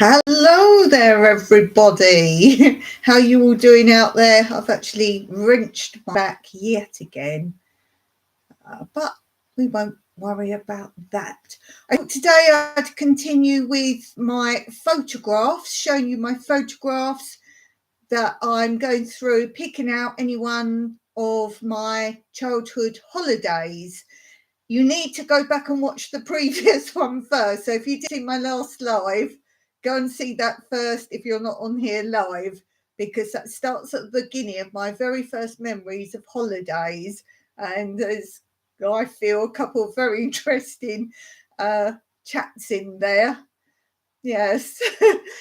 Hello there, everybody. How are you all doing out there? I've actually wrenched my back yet again, but we won't worry about that. I thought today I'd continue with my photographs, showing you my photographs that I'm going through, picking out any one of my childhood holidays. You need to go back and watch the previous one first. So if you did see my last live, go and see that first if you're not on here live, because that starts at the beginning of my very first memories of holidays. And there's, I feel, a couple of very interesting chats in there. Yes.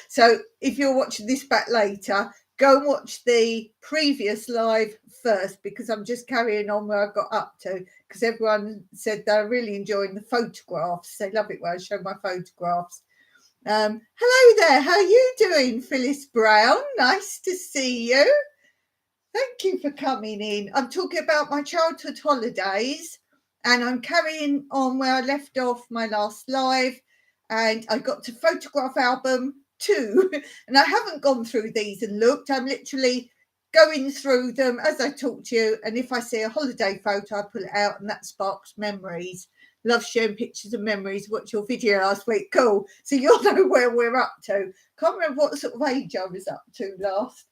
So if you're watching this back later, go and watch the previous live first, because I'm just carrying on where I got up to, because everyone said they're really enjoying the photographs. They love it when I show my photographs. Hello there. How are you doing, Phyllis Brown? Nice to see you. Thank you for coming in. I'm talking about my childhood holidays, and I'm carrying on where I left off my last live, and I got to photograph album 2, and I haven't gone through these and looked. I'm literally going through them as I talk to you, and if I see a holiday photo, I pull it out, and that sparks memories. Love sharing pictures and memories. Watch your video last week. Cool. So you'll know where we're up to. Can't remember what sort of age I was up to last,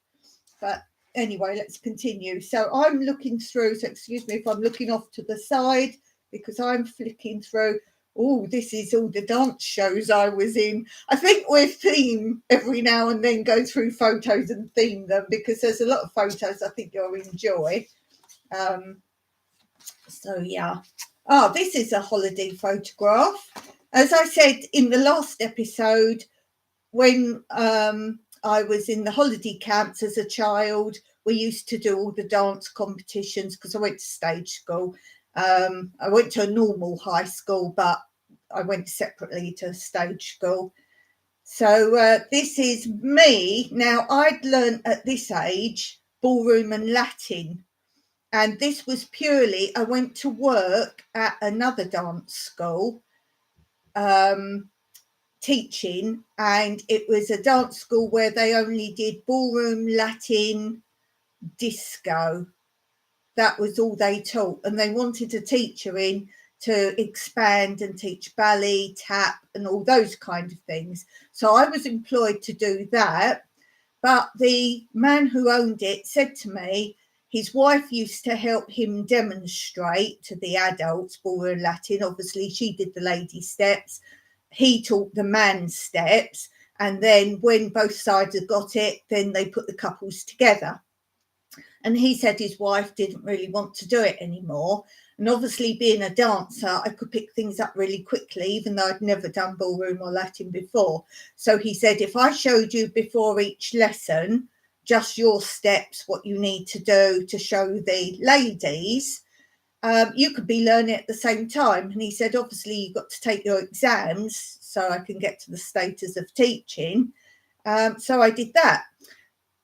but anyway, let's continue. So I'm looking through, so excuse me if I'm looking off to the side, because I'm flicking through. Oh, this is all the dance shows I was in. I think we'll theme every now and then, go through photos and theme them, because there's a lot of photos I think you'll enjoy. So yeah. Oh, this is a holiday photograph. As I said in the last episode, when I was in the holiday camps as a child, we used to do all the dance competitions, because I went to stage school. I went to a normal high school, but I went separately to stage school. So this is me. Now, I'd learned at this age ballroom and Latin. And this was purely, I went to work at another dance school, teaching, and it was a dance school where they only did ballroom, Latin, disco. That was all they taught, and they wanted a teacher in to expand and teach ballet, tap, and all those kind of things. So I was employed to do that, but the man who owned it said to me his wife used to help him demonstrate to the adults ballroom, Latin. Obviously she did the lady steps, he taught the man steps, and then when both sides had got it, then they put the couples together. And he said his wife didn't really want to do it anymore. And obviously, being a dancer, I could pick things up really quickly, even though I'd never done ballroom or Latin before. So he said, if I showed you before each lesson just your steps, what you need to do to show the ladies, you could be learning at the same time. And he said, obviously, you've got to take your exams so I can get to the status of teaching. So I did that.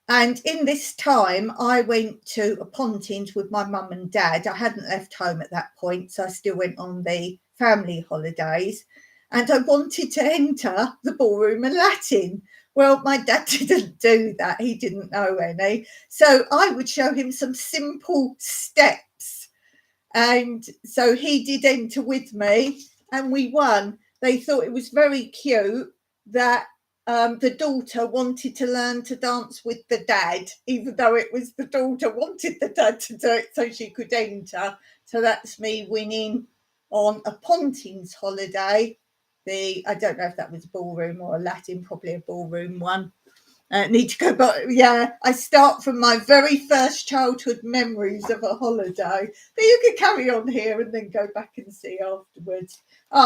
And in this time, I went to a Pontins with my mum and dad. I hadn't left home at that point, so I still went on the family holidays. And I wanted to enter the ballroom and Latin. Well, my dad didn't do that. He didn't know any. So I would show him some simple steps. And so he did enter with me, and we won. They thought it was very cute that the daughter wanted to learn to dance with the dad, even though it was the daughter wanted the dad to do it so she could enter. So that's me winning on a Pontins holiday. I don't know if that was a ballroom or a Latin, probably a ballroom one. Need to go back. Yeah, I start from my very first childhood memories of a holiday. But you can carry on here and then go back and see afterwards.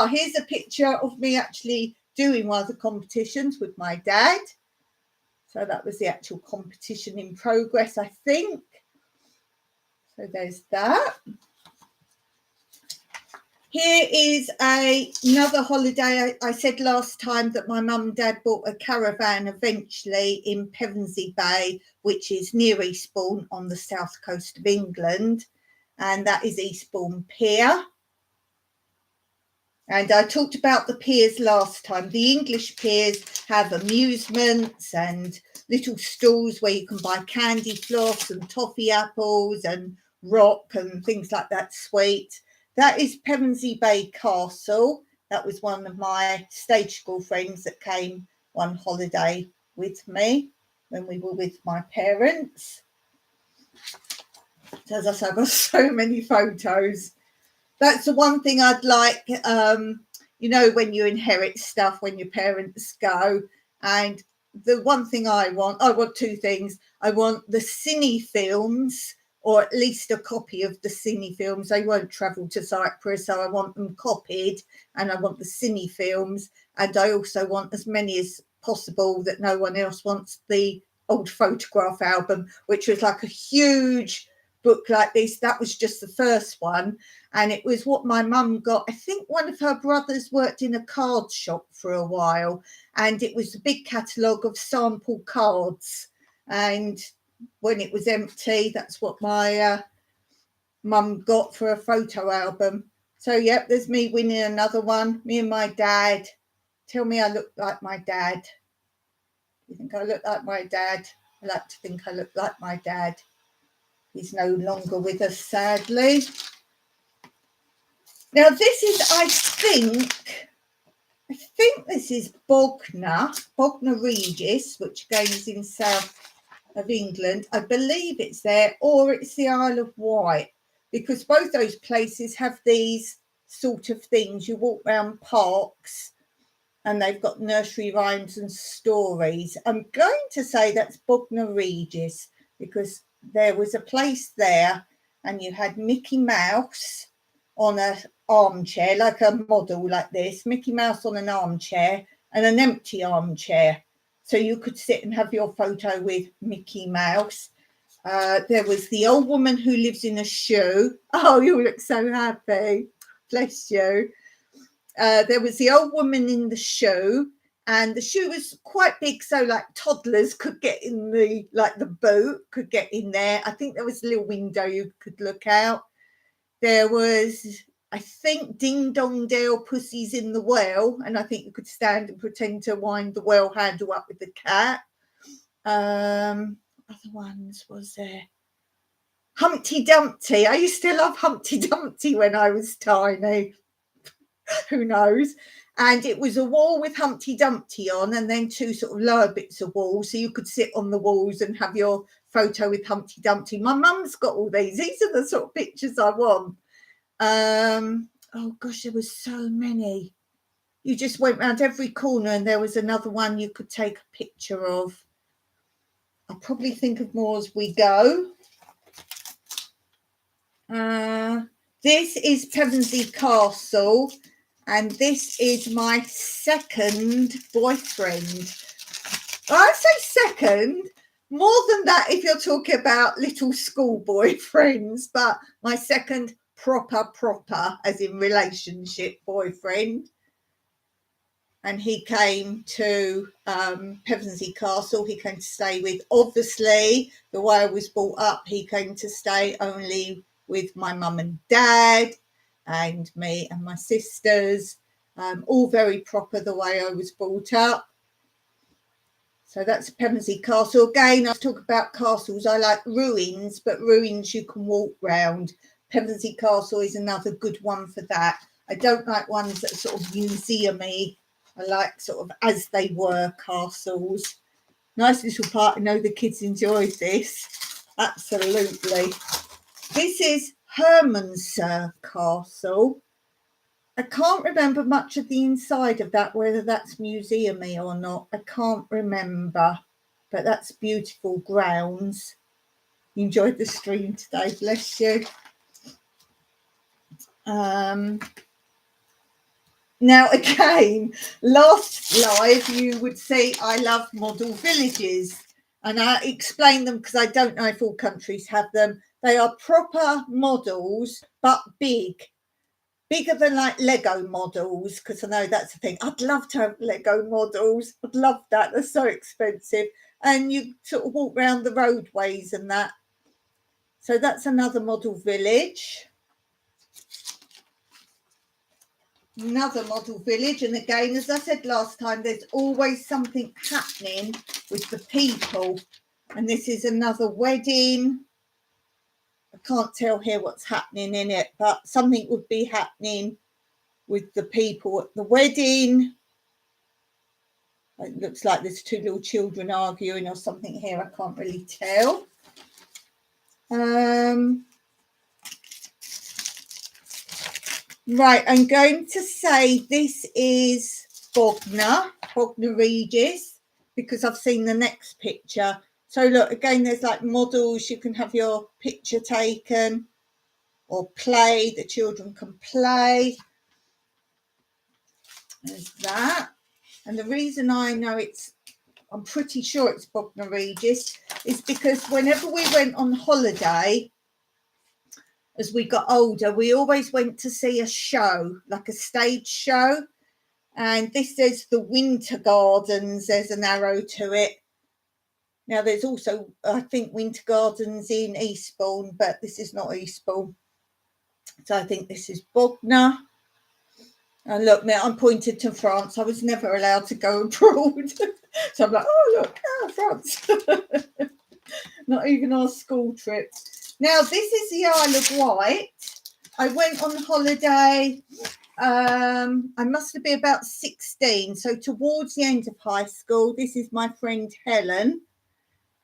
Here's a picture of me actually doing one of the competitions with my dad. So that was the actual competition in progress, I think. So there's that. Here is another holiday. I said last time that my mum and dad bought a caravan eventually in Pevensey Bay, which is near Eastbourne on the south coast of England. And that is Eastbourne Pier. And I talked about the piers last time. The English piers have amusements and little stalls where you can buy candy floss and toffee apples and rock and things like that sweet. That is Pevensey Bay Castle. That was one of my stage school friends that came one holiday with me when we were with my parents. So as I said, I've got so many photos. That's the one thing I'd like, you know, when you inherit stuff, when your parents go. And the one thing I want two things. I want the cine films, or at least a copy of the cine films. They won't travel to Cyprus, so I want them copied, and I want the cine films. And I also want as many as possible that no one else wants, the old photograph album, which was like a huge book like this. That was just the first one, and it was what my mum got. I think one of her brothers worked in a card shop for a while, and it was a big catalogue of sample cards, and when it was empty, that's what my mum got for a photo album. So yep, there's me winning another one, me and my dad. Tell me I look like my dad. You think I look like my dad? I like to think I look like my dad. He's no longer with us, sadly. Now this is, I think this is Bognor Regis, which again is in south of England. I believe it's there, or it's the Isle of Wight, because both those places have these sort of things. You walk around parks and they've got nursery rhymes and stories. I'm going to say that's Bognor Regis, because there was a place there and you had Mickey Mouse on an armchair, like a model like this, Mickey Mouse on an armchair and an empty armchair. So you could sit and have your photo with Mickey Mouse. There was the old woman who lives in a shoe. Oh, you look so happy. Bless you. There was the old woman in the shoe, and the shoe was quite big, so like toddlers could get in the, like the boot could get in there. I think there was a little window you could look out. There was, I think, Ding Dong Dale Pussy's in the Well, and I think you could stand and pretend to wind the well handle up with the cat. Other ones was there? Humpty Dumpty. I used to love Humpty Dumpty when I was tiny. Who knows? And it was a wall with Humpty Dumpty on, and then two sort of lower bits of wall, so you could sit on the walls and have your photo with Humpty Dumpty. My mum's got all these. These are the sort of pictures I want. Oh gosh, there was so many. You just went round every corner and there was another one you could take a picture of. I'll probably think of more as we go. This is Pevensey Castle, and this is my second boyfriend. I say second, more than that if you're talking about little school boyfriends, but my second proper, as in relationship boyfriend. And he came to Pevensey Castle. He came to stay with, obviously, the way I was brought up, he came to stay only with my mum and dad and me and my sisters, all very proper the way I was brought up. So that's Pevensey Castle. Again, I talk about castles. I like ruins, but ruins you can walk round. Pevensey Castle is another good one for that. I don't like ones that are sort of museum-y. I like sort of as they were castles. Nice little part. I know the kids enjoyed this. Absolutely. This is Hermanshire Castle. I can't remember much of the inside of that, whether that's museum-y or not. I can't remember, but that's beautiful grounds. You enjoyed the stream today, bless you. Now, again, last live, you would see I love model villages. And I explain them because I don't know if all countries have them. They are proper models, but bigger than like Lego models, because I know that's the thing. I'd love to have Lego models. I'd love that. They're so expensive. And you sort of walk around the roadways and that. So that's another model village. another model village. And again, as I said last time, there's always something happening with the people. And this is another wedding. I can't tell here what's happening in it, but something would be happening with the people at the wedding. It looks like there's two little children arguing or something here. I can't really tell. Right, I'm going to say this is Bognor Regis, because I've seen the next picture. So look, again, there's like models. You can have your picture taken or play. The children can play. There's that. And the reason I know I'm pretty sure it's Bognor Regis, is because whenever we went on holiday, as we got older, we always went to see a show, like a stage show. And this says the Winter Gardens. There's an arrow to it. Now, there's also, I think, Winter Gardens in Eastbourne, but this is not Eastbourne. So I think this is Bognor. And look, I'm pointed to France. I was never allowed to go abroad. So I'm like, oh, look, France. Not even our school trip. Now, this is the Isle of Wight. I went on holiday. I must have been about 16. So towards the end of high school, this is my friend Helen.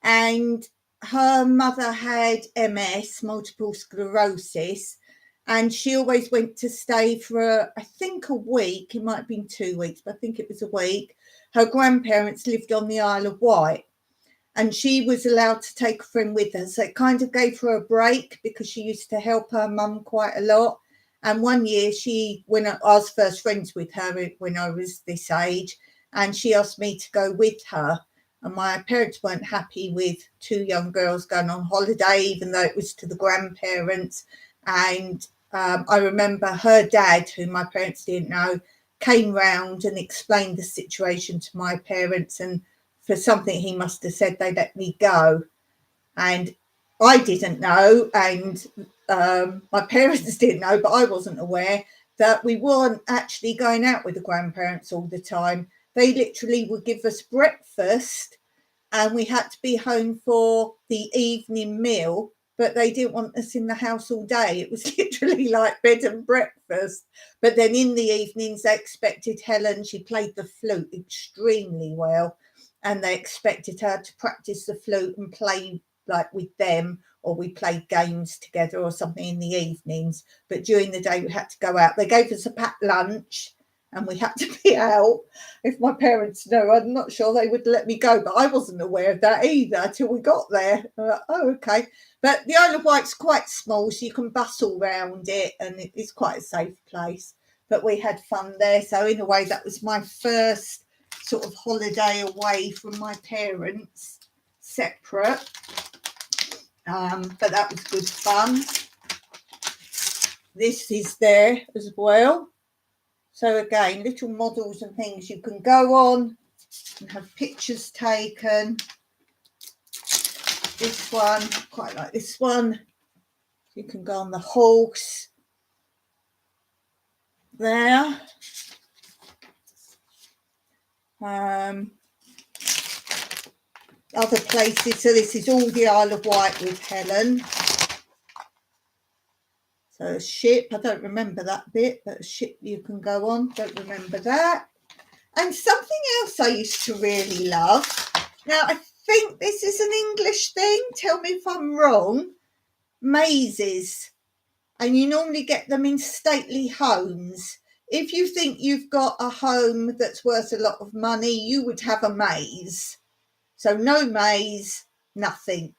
And her mother had MS, multiple sclerosis. And she always went to stay for, I think, a week. It might have been 2 weeks, but I think it was a week. Her grandparents lived on the Isle of Wight. And she was allowed to take a friend with her. So it kind of gave her a break because she used to help her mum quite a lot. And one year when I was first friends with her when I was this age, and she asked me to go with her. And my parents weren't happy with two young girls going on holiday, even though it was to the grandparents. And I remember her dad, who my parents didn't know, came round and explained the situation to my parents, and for something he must have said, they let me go. And I didn't know, and my parents didn't know, but I wasn't aware that we weren't actually going out with the grandparents all the time. They literally would give us breakfast and we had to be home for the evening meal, but they didn't want us in the house all day. It was literally like bed and breakfast. But then in the evenings, they expected Helen, she played the flute extremely well, and they expected her to practice the flute and play like with them, or we played games together or something in the evenings. But during the day, we had to go out. They gave us a packed lunch and we had to be out. If my parents know, I'm not sure they would let me go, but I wasn't aware of that either till we got there. Like, oh, okay. But the Isle of Wight's quite small, so you can bustle around it, and it's quite a safe place. But we had fun there. So in a way, that was my first sort of holiday away from my parents, separate. But that was good fun. This is there as well. So again, little models and things you can go on and have pictures taken. This one, quite like this one. You can go on the horse there. Other places, so this is all the Isle of Wight with Helen. So a ship, I don't remember that bit, but a ship you can go on, don't remember that. And something else I used to really love. Now, I think this is an English thing, tell me if I'm wrong. Mazes. And you normally get them in stately homes. If you think you've got a home that's worth a lot of money, you would have a maze. So no maze, nothing.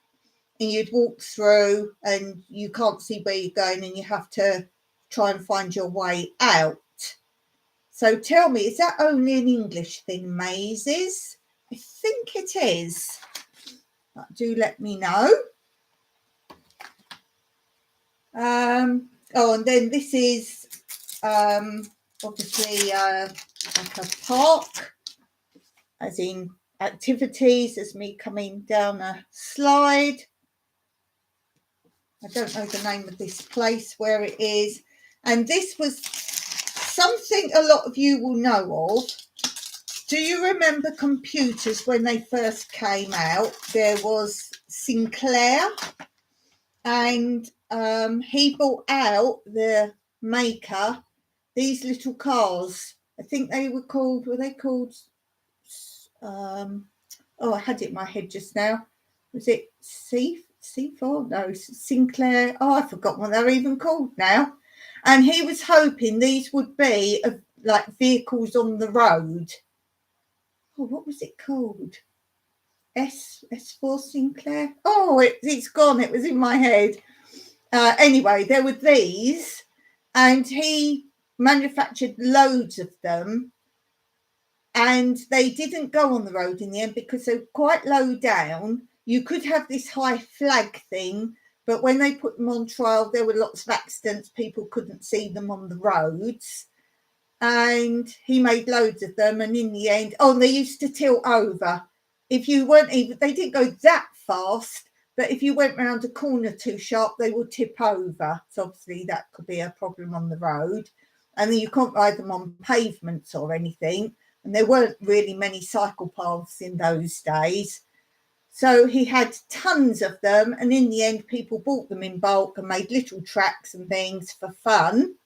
And you'd walk through and you can't see where you're going and you have to try and find your way out. So tell me, is that only an English thing, mazes? I think it is. But do let me know. Oh, and then this is obviously like a park, as in activities. As me coming down a slide. I don't know the name of this place where it is. And this was so something a lot of you will know of. Do you remember computers when they first came out? There was Sinclair, and he brought out, the maker, these little cars. I think they were called, I had it in my head just now. Was it C4? No, Sinclair. Oh, I forgot what they're even called now. And he was hoping these would be like vehicles on the road. Oh, what was it called? S4 Sinclair? Oh, it's gone. It was in my head. Anyway, there were these, and he manufactured loads of them. And they didn't go on the road in the end because they were quite low down. You could have this high flag thing, but when they put them on trial, there were lots of accidents. People couldn't see them on the roads. And he made loads of them. And in the end, they used to tilt over. If you weren't even, they didn't go that fast, but if you went round a corner too sharp, they would tip over. So obviously that could be a problem on the road. And then you can't ride them on pavements or anything. And there weren't really many cycle paths in those days. So he had tons of them. And in the end, people bought them in bulk and made little tracks and things for fun.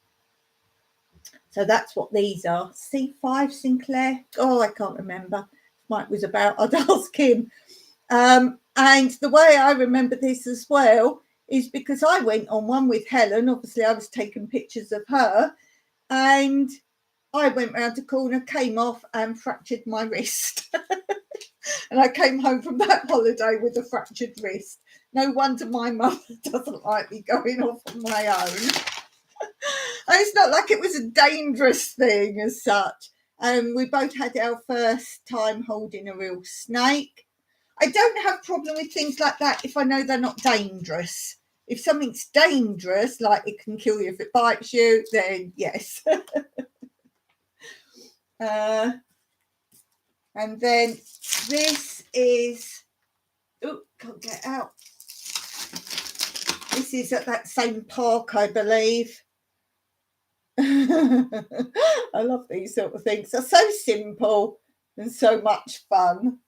So that's what these are. C5 Sinclair. Oh, I can't remember. Mike was about, I'd ask him. And the way I remember this as well is because I went on one with Helen. Obviously, I was taking pictures of her. And I went round a corner, came off and fractured my wrist. And I came home from that holiday with a fractured wrist. No wonder my mother doesn't like me going off on my own. And it's not like it was a dangerous thing as such. We both had our first time holding a real snake. I don't have a problem with things like that if I know they're not dangerous. If something's dangerous, like it can kill you if it bites you, then yes. And then this is, can't get out. This is at that same park, I believe. I love these sort of things. They're so simple and so much fun.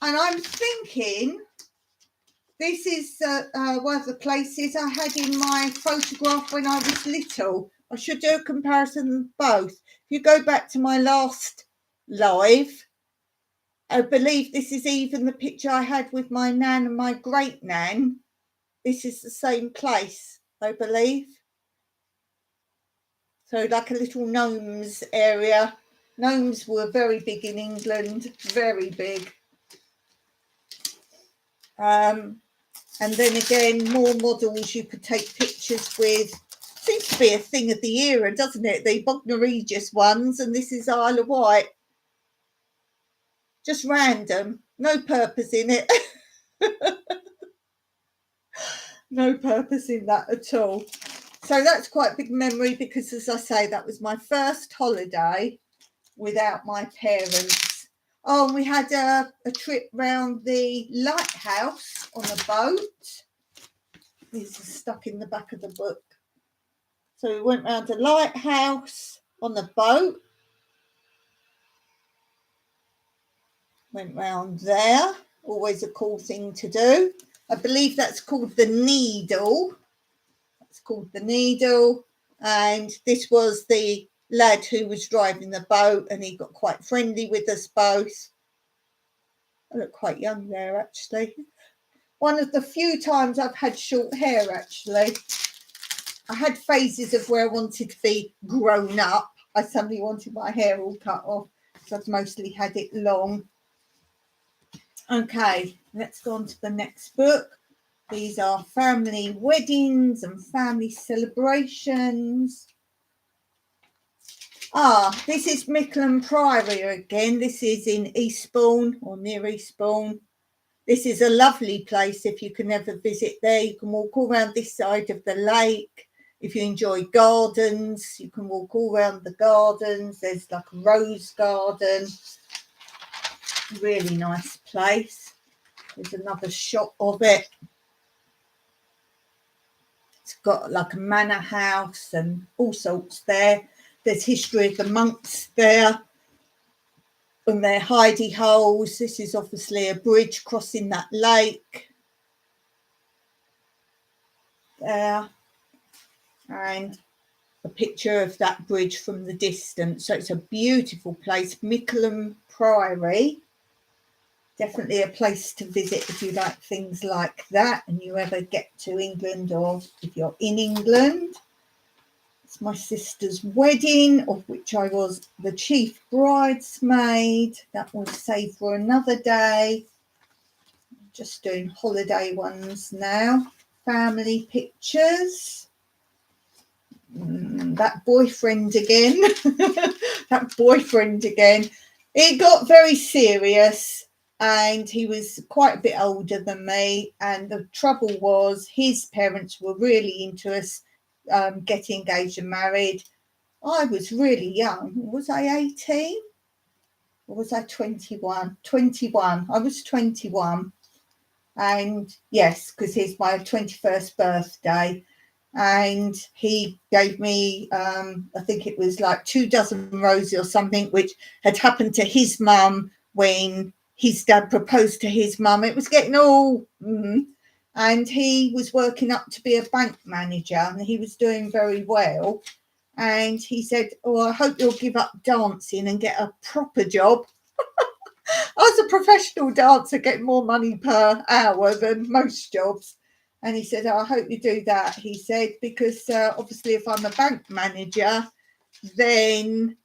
And I'm thinking this is one of the places I had in my photograph when I was little. I should do a comparison of both. If you go back to my last live, I believe this is even the picture I had with my nan and my great nan. This is the same place, I believe. So like a little gnomes area. Gnomes were very big in England, very big. And then again, more models you could take pictures with. Seems to be a thing of the era, doesn't it? The Bognor Regis ones, and this is Isle of Wight. Just random, no purpose in it. No purpose in that at all. So that's quite a big memory because, as I say, that was my first holiday without my parents. Oh, and we had a trip round the lighthouse on a boat. These are stuck in the back of the book. So we went round a lighthouse on the boat. Went round there. Always a cool thing to do. I believe that's called the Needle. That's called the Needle. And this was the lad who was driving the boat, and he got quite friendly with us both. I look quite young there, actually. One of the few times I've had short hair, actually. I had phases of where I wanted to be grown up. I suddenly wanted my hair all cut off because I've mostly had it long. Okay, let's go on to the next book. These are family weddings and family celebrations. This is Mickle Priory again. This is in Eastbourne or near Eastbourne. This is a lovely place if you can ever visit there. You can walk all around this side of the lake. If you enjoy gardens, you can walk all around the gardens. There's like a rose garden. Really nice place. There's another shot of it. It's got like a manor house and all sorts there. There's history of the monks there and their hidey holes. This is obviously a bridge crossing that lake there, and a picture of that bridge from the distance. So it's a beautiful place. Mickleham Priory, definitely a place to visit if you like things like that and you ever get to England, or if you're in England. It's my sister's wedding, of which I was the chief bridesmaid. That will save for another day. Just doing holiday ones now. Family pictures. That boyfriend again. That boyfriend again. It got very serious, and he was quite a bit older than me. And the trouble was, his parents were really into us getting engaged and married. I was really young. Was I 18? Or was I 21? 21. I was 21. And yes, because it's my 21st birthday. And he gave me, I think it was like 2 dozen roses or something, which had happened to his mum when his dad proposed to his mum. It was getting all... And he was working up to be a bank manager, and he was doing very well. And he said, "Oh, I hope you'll give up dancing and get a proper job." I was a professional dancer, getting more money per hour than most jobs. And he said, "Oh, I hope you do that." He said, because obviously if I'm a bank manager, then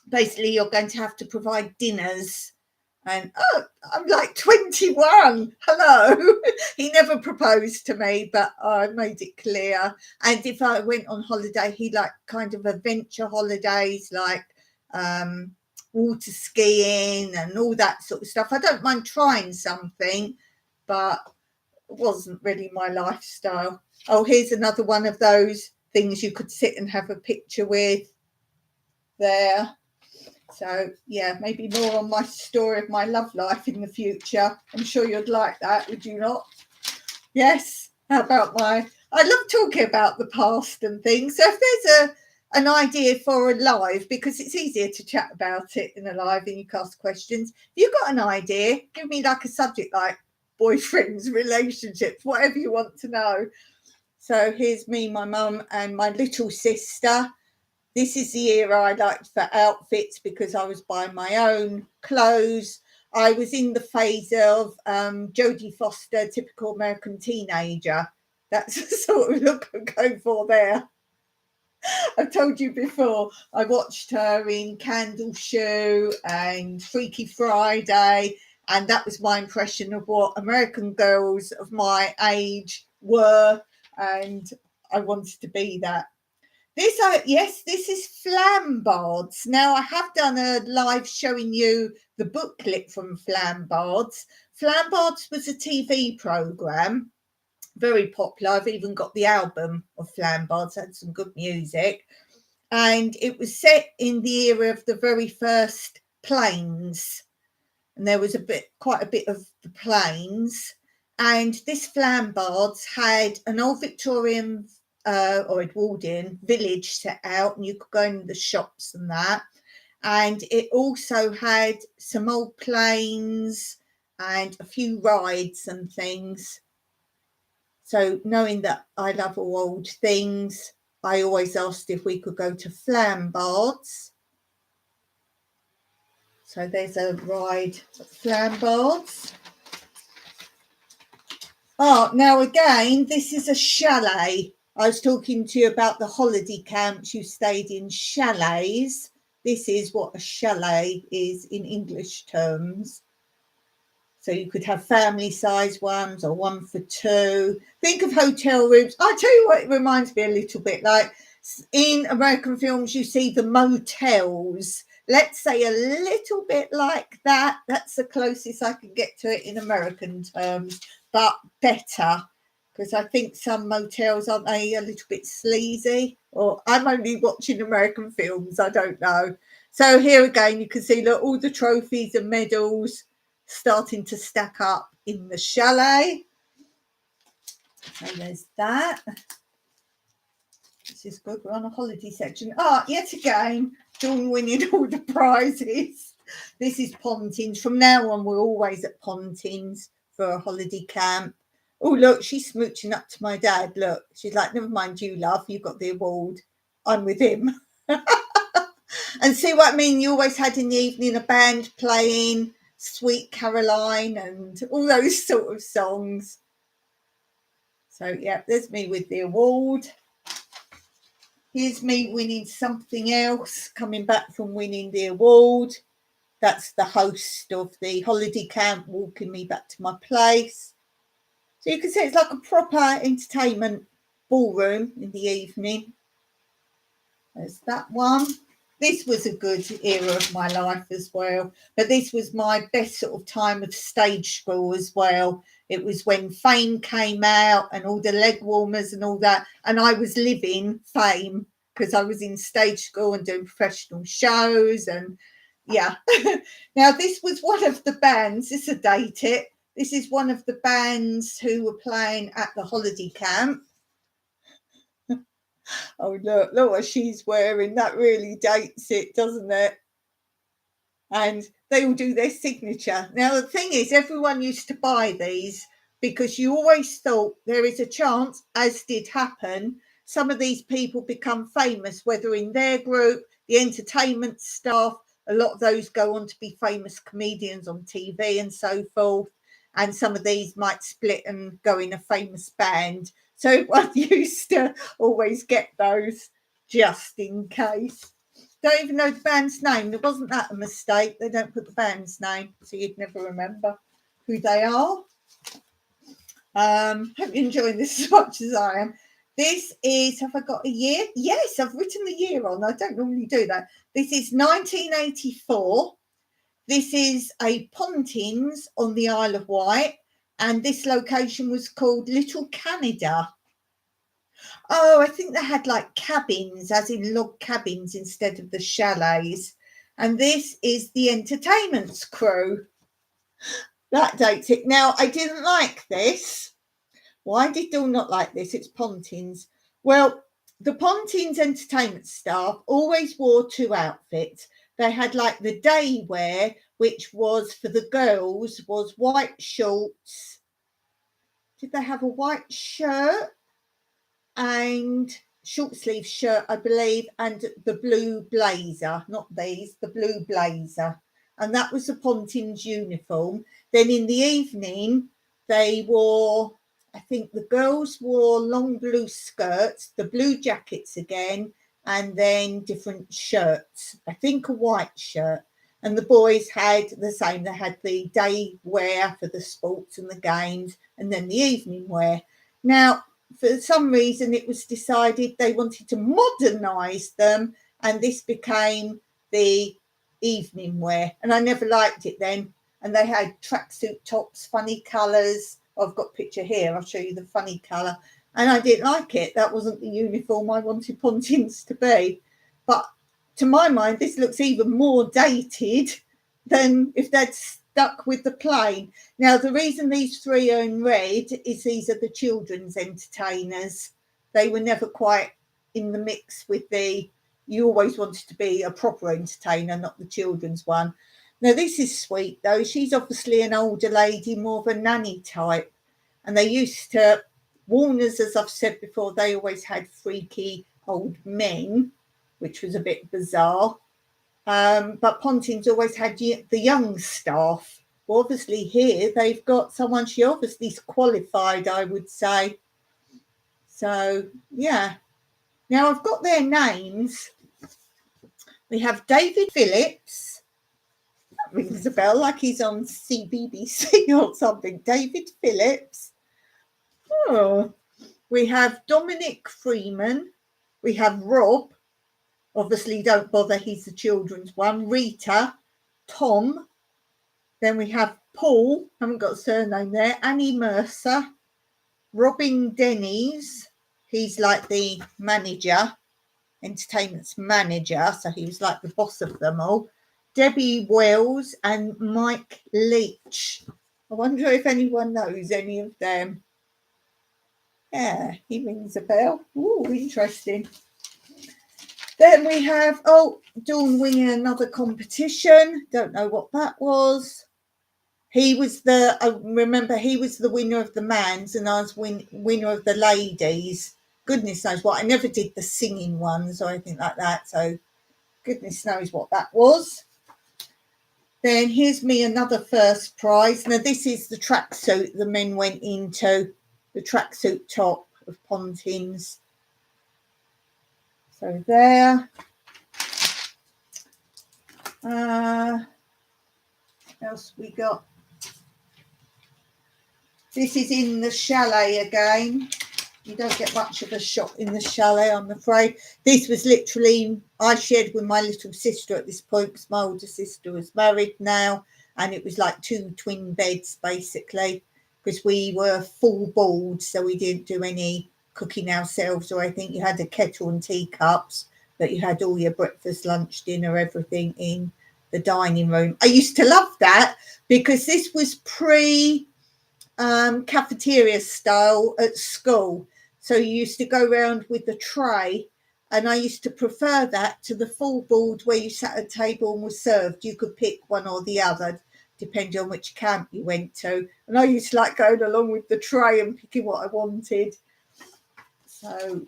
basically you're going to have to provide dinners. And I'm like 21. Hello. He never proposed to me, but I made it clear. And if I went on holiday, he liked kind of adventure holidays, like water skiing and all that sort of stuff. I don't mind trying something, but it wasn't really my lifestyle. Oh, here's another one of those things you could sit and have a picture with there. So, yeah, maybe more on my story of my love life in the future. I'm sure you'd like that, would you not? Yes. How about I love talking about the past and things. So if there's an idea for a live, because it's easier to chat about it in a live and you can ask questions. If you've got an idea, give me like a subject like boyfriends, relationships, whatever you want to know. So here's me, my mum and my little sister. This is the era I liked for outfits because I was buying my own clothes. I was in the phase of Jodie Foster, typical American teenager. That's the sort of look I'm going for there. I've told you before, I watched her in Candle Shoe and Freaky Friday, and that was my impression of what American girls of my age were, and I wanted to be that. This is Flambards. Now, I have done a live showing you the booklet from Flambards. Flambards was a TV programme, very popular. I've even got the album of Flambards, had some good music. And it was set in the era of the very first planes. And there was quite a bit of the planes. And this Flambards had an old Victorian or Edwardian village set out, and you could go in the shops and that. And it also had some old planes and a few rides and things. So knowing that I love all old things, I always asked if we could go to Flambards. So there's a ride at Flambards. Oh, now again, this is a chalet. I was talking to you about the holiday camps. You stayed in chalets. This is what a chalet is in English terms. So you could have family size ones or one for two. Think of hotel rooms. I'll tell you what, it reminds me a little bit like in American films, you see the motels. Let's say a little bit like that. That's the closest I can get to it in American terms, but better. Because I think some motels, aren't they a little bit sleazy? Or I'm only watching American films, I don't know. So here again, you can see look, all the trophies and medals starting to stack up in the chalet. So there's that. This is good. We're on a holiday section. Ah, yet again, Dawn winning all the prizes. This is Pontins. From now on, we're always at Pontins for a holiday camp. Oh, look, she's smooching up to my dad. Look, she's like, never mind you, love. You got the award. I'm with him. And see what I mean? You always had in the evening a band playing Sweet Caroline and all those sort of songs. So, yeah, there's me with the award. Here's me winning something else, coming back from winning the award. That's the host of the holiday camp walking me back to my place. So you can see it's like a proper entertainment ballroom in the evening. There's that one. This was a good era of my life as well. But this was my best sort of time of stage school as well. It was when Fame came out and all the leg warmers and all that. And I was living Fame because I was in stage school and doing professional shows. And yeah. Now, this was one of the bands. This will date it. This is one of the bands who were playing at the holiday camp. Oh, look what she's wearing. That really dates it, doesn't it? And they all do their signature. Now, the thing is, everyone used to buy these because you always thought there is a chance, as did happen, some of these people become famous, whether in their group, the entertainment staff, a lot of those go on to be famous comedians on TV and so forth. And some of these might split and go in a famous band. So one used to always get those just in case. Don't even know the band's name. It wasn't that a mistake. They don't put the band's name, so you'd never remember who they are. Hope you're enjoying this as much as I am. This is, have I got a year? Yes, I've written the year on. I don't normally do that. This is 1984. This is a Pontins on the Isle of Wight, and this location was called Little Canada. Oh, I think they had like cabins, as in log cabins instead of the chalets. And this is the entertainment's crew. That dates it. Now, I didn't like this. Why did Dawn not like this? It's Pontins. Well, the Pontins entertainment staff always wore two outfits. They had like the day wear, which was for the girls, was white shorts. Did they have a white shirt? And short sleeve shirt, I believe, and the blue blazer, not these, the blue blazer. And that was the Pontins uniform. Then in the evening, they wore, I think the girls wore long blue skirts, the blue jackets again, and then different shirts. I think a white shirt. And the boys had the same. They had the day wear for the sports and the games, and then the evening wear. Now, for some reason, it was decided they wanted to modernise them, and this became the evening wear. And I never liked it then. And they had tracksuit tops, funny colours. I've got a picture here. I'll show you the funny colour. And I didn't like it. That wasn't the uniform I wanted Pontins to be. But to my mind, this looks even more dated than if they'd stuck with the plain. Now, the reason these three are in red is these are the children's entertainers. They were never quite in the mix with you always wanted to be a proper entertainer, not the children's one. Now, this is sweet, though. She's obviously an older lady, more of a nanny type. And they used to, Warners, as I've said before, they always had freaky old men, which was a bit bizarre. But Pontins always had the young staff. Well, obviously here they've got someone, she obviously is qualified, I would say. So, yeah. Now, I've got their names. We have David Phillips. That rings a bell, like he's on CBBC or something. David Phillips. Oh. We have Dominic Freeman. We have Rob. Obviously, don't bother, he's the children's one. Rita, Tom. Then we have Paul, haven't got a surname there. Annie Mercer. Robin Denny's, he's like the manager, entertainment's manager. So he was like the boss of them all. Debbie Wells and Mike Leach. I wonder if anyone knows any of them. Yeah, he rings a bell. Ooh, interesting. Then we have, Dawn winning another competition. Don't know what that was. I remember he was the winner of the man's and I was winner of the ladies. Goodness knows what. I never did the singing ones or anything like that. So goodness knows what that was. Then here's me another first prize. Now this is the tracksuit the men went into. The tracksuit top of Pontins. So there. What else we got? This is in the chalet again. You don't get much of a shot in the chalet, I'm afraid. This was literally, I shared with my little sister at this point because my older sister was married now, and it was like 2 twin beds basically because we were full board, so we didn't do any cooking ourselves or anything. You had a kettle and teacups, but you had all your breakfast, lunch, dinner, everything in the dining room. I used to love that because this was cafeteria style at school. So you used to go around with the tray, and I used to prefer that to the full board where you sat at a table and was served. You could pick one or the other, depending on which camp you went to. And I used to like going along with the tray and picking what I wanted. So,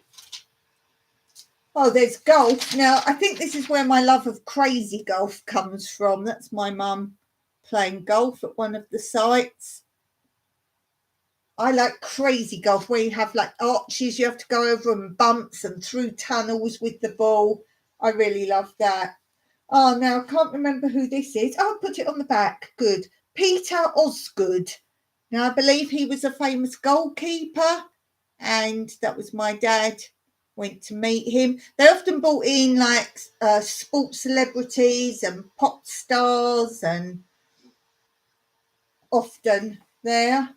there's golf. Now, I think this is where my love of crazy golf comes from. That's my mum playing golf at one of the sites. I like crazy golf where you have like arches, you have to go over and bumps and through tunnels with the ball. I really love that. Now I can't remember who this is. I'll put it on the back. Good. Peter Osgood. Now I believe he was a famous goalkeeper, and that was my dad. Went to meet him. They often brought in like sports celebrities and pop stars, and often there.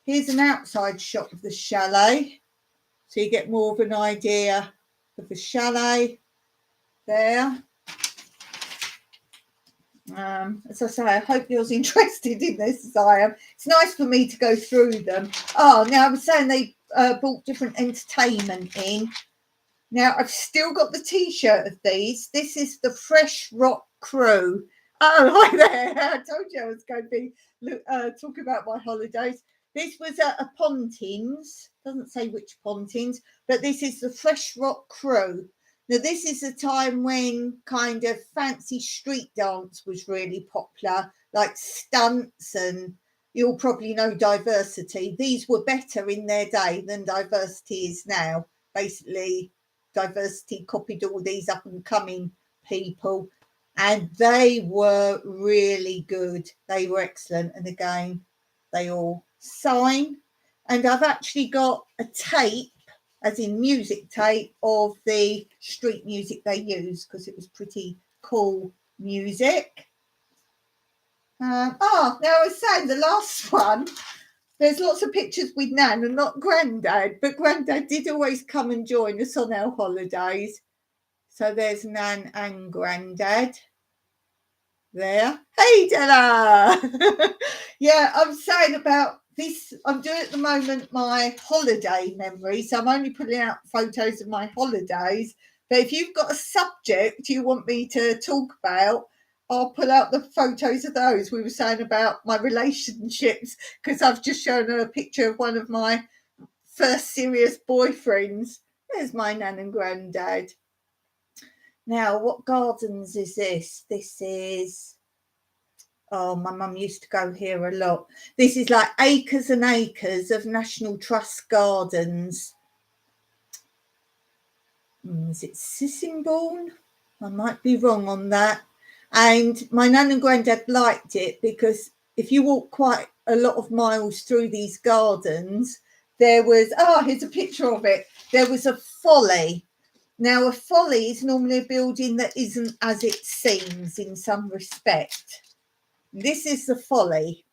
Here's an outside shot of the chalet, so you get more of an idea of the chalet there. As I say, I hope you're as interested in this as I am. It's nice for me to go through them. Now I was saying they brought different entertainment in. Now I've still got the T-shirt of these. This is the Fresh Rock Crew. Hi there. I told you I was going to be talking about my holidays. This was a Pontins, doesn't say which Pontins, but this is the Fresh Rock Crew. Now, this is a time when kind of fancy street dance was really popular, like stunts, and you'll probably know Diversity. These were better in their day than Diversity is now. Basically, Diversity copied all these up and coming people, and they were really good. They were excellent. And again, they all sign, and I've actually got a tape, as in music tape, of the street music they used because it was pretty cool music. Now I was saying the last one, there's lots of pictures with Nan and not Grandad, but Grandad did always come and join us on our holidays. So there's Nan and Grandad there. Hey, Della! Yeah, I'm saying about this. I'm doing at the moment my holiday memories. So I'm only putting out photos of my holidays. But if you've got a subject you want me to talk about, I'll pull out the photos of those. We were saying about my relationships because I've just shown a picture of one of my first serious boyfriends. There's my Nan and Grandad. Now, what gardens is this? This is... my mum used to go here a lot. This is like acres and acres of National Trust gardens. Is it Sissingham? I might be wrong on that. And my nan and granddad liked it because if you walk quite a lot of miles through these gardens, there was, here's a picture of it. There was a folly. Now, a folly is normally a building that isn't as it seems in some respect. This is the folly.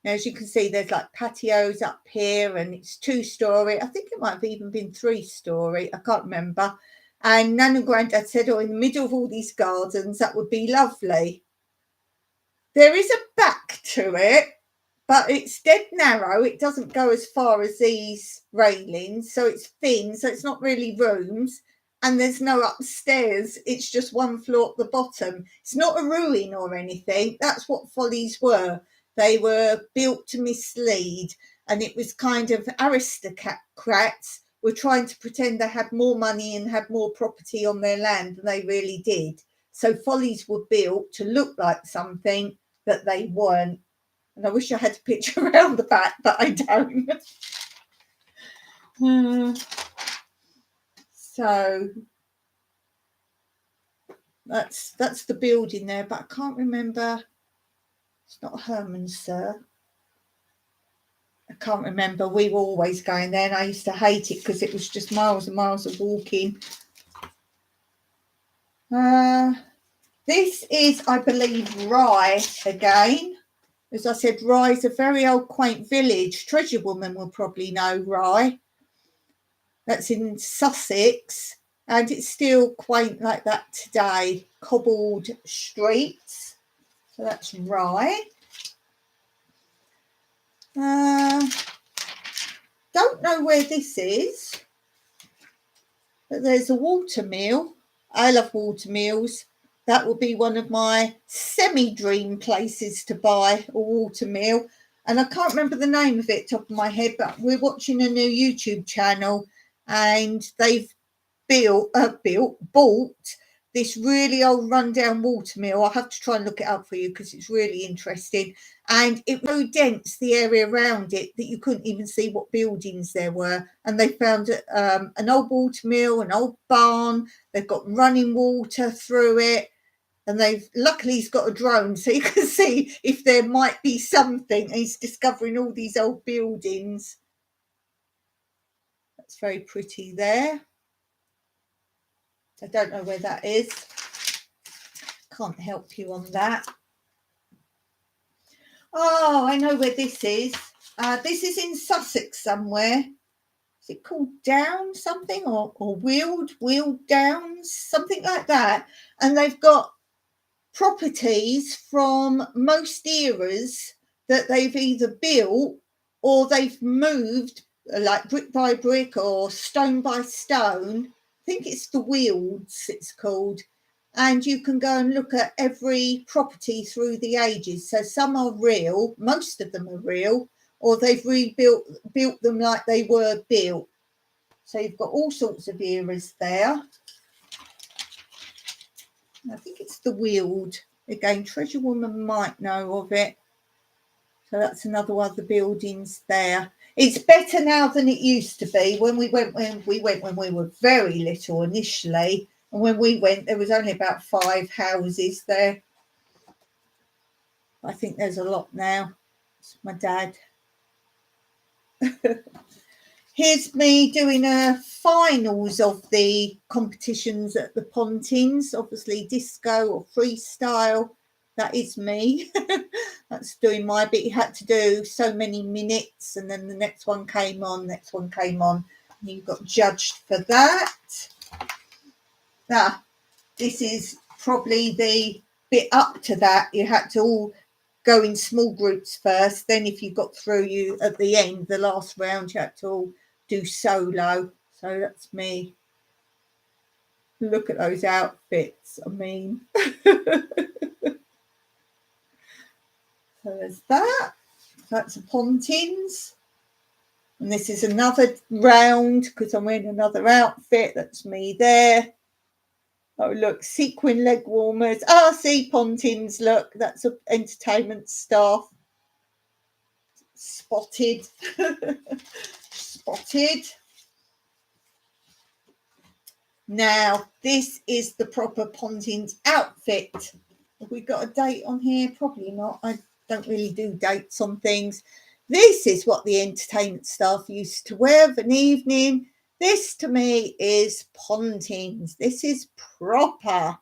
Now, as you can see, there's like patios up here and it's 2-story. I think it might have even been 3-story. I can't remember. And Nan and Grandad said, in the middle of all these gardens, that would be lovely. There is a back to it. but it's dead narrow. It doesn't go as far as these railings, so it's thin, so it's not really rooms, and there's no upstairs. It's just one floor at the bottom. It's not a ruin or anything. That's what Follies were. They were built to mislead, and it was kind of aristocrats were trying to pretend they had more money and had more property on their land than they really did. So Follies were built to look like something that they weren't. And I wish I had a picture around the back, but I don't. So that's the building there, but I can't remember. It's not Herman's, sir. I can't remember. We were always going there, and I used to hate it because it was just miles and miles of walking. This is, I believe, Rye again. As I said, Rye is a very old, quaint village. Treasure Woman will probably know Rye. That's in Sussex, and it's still quaint like that today. Cobbled streets. So that's Rye. Don't know where this is, but there's a water mill. I love water mills. That will be one of my semi-dream places to buy, a water mill. And I can't remember the name of it top of my head, but we're watching a new YouTube channel, and they've bought this really old rundown water mill. I'll have to try and look it up for you because it's really interesting. And it was so dense, the area around it, that you couldn't even see what buildings there were. And they found an old water mill, an old barn. They've got running water through it. And luckily he's got a drone so you can see if there might be something. And he's discovering all these old buildings. That's very pretty there. I don't know where that is. Can't help you on that. Oh, I know where this is. This is in Sussex somewhere. Is it called Down something or Wheeled Downs? Something like that. And they've got properties from most eras that they've either built or they've moved, like brick by brick or stone by stone. I think it's the Wealds, it's called. And you can go and look at every property through the ages. So some are real, most of them are real, or they've built them like they were built. So you've got all sorts of eras there. I think it's the Weald. Again, Treasure Woman might know of it. So that's another one of the buildings there. It's better now than it used to be. When we went when we were very little initially, and when we went, there was only about 5 houses there. I think there's a lot now. It's my dad. Here's me doing a finals of the competitions at the Pontins, obviously disco or freestyle. That is me. That's doing my bit. You had to do so many minutes, and then the next one came on, and you got judged for that. Now, this is probably the bit up to that. You had to all go in small groups first. Then if you got through, you at the end, the last round, you had to all do solo. So that's me. Look at those outfits. I mean, so there's that. That's a Pontins. And this is another round because I'm wearing another outfit. That's me there. Oh, look, sequin leg warmers. Oh, see, Pontins, look, that's a entertainment staff. Spotted. Spotted. Now, this is the proper Pontins outfit. Have we got a date on here? Probably not. I don't really do dates on things. This is what the entertainment staff used to wear of an evening. This to me is Pontins. This is proper.